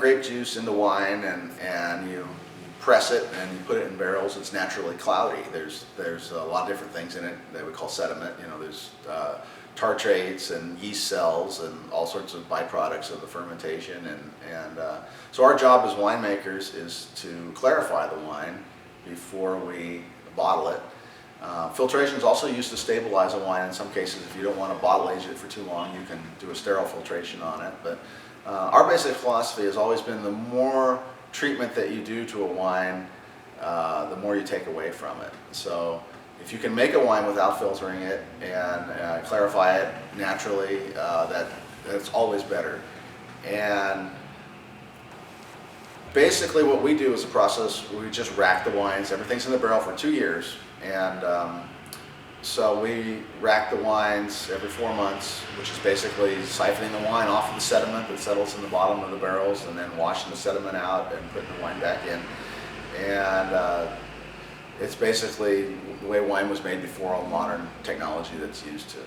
grape juice into wine and you press it and you put it in barrels, it's naturally cloudy. There's a lot of different things in it that we call sediment. You know, there's tartrates and yeast cells and all sorts of byproducts of the fermentation. So our job as winemakers is to clarify the wine before we bottle it. Filtration is also used to stabilize a wine in some cases. If you don't want to bottle age it for too long, you can do a sterile filtration on it. But our basic philosophy has always been the more treatment that you do to a wine, the more you take away from it. So if you can make a wine without filtering it and clarify it naturally, that's always better. And basically what we do is a process, we just rack the wines. Everything's in the barrel for 2 years. And so we rack the wines every 4 months, which is basically siphoning the wine off of the sediment that settles in the bottom of the barrels and then washing the sediment out and putting the wine back in. And it's basically the way wine was made before all modern technology that's used to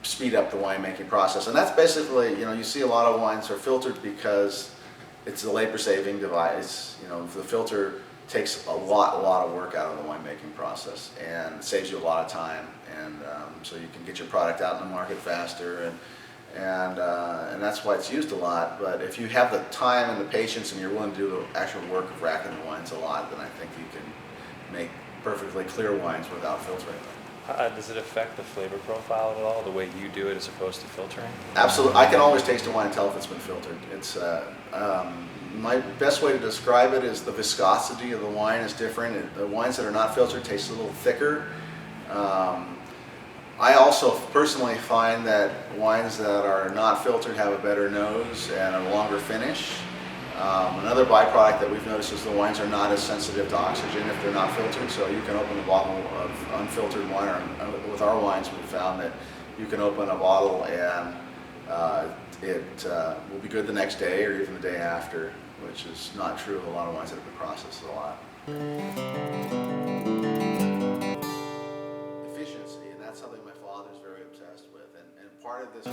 speed up the winemaking process. And that's basically, you know, you see a lot of wines are filtered because it's a labor-saving device. You know, the filter takes a lot of work out of the winemaking process and saves you a lot of time, and so you can get your product out in the market faster, and that's why it's used a lot. But if you have the time and the patience and you're willing to do the actual work of racking the wines a lot, then I think you can make perfectly clear wines without filtering them. Does it affect the flavor profile at all, the way you do it as opposed to filtering? Absolutely. I can always taste a wine and tell if it's been filtered. It's my best way to describe it is the viscosity of the wine is different. The wines that are not filtered taste a little thicker. I also personally find that wines that are not filtered have a better nose and a longer finish. Another byproduct that we've noticed is the wines are not as sensitive to oxygen if they're not filtered. So you can open a bottle of unfiltered wine, or with our wines we've found that you can open a bottle and it will be good the next day or even the day after, which is not true of a lot of wines that have been processed a lot. Efficiency, and that's something my father's very obsessed with, and part of this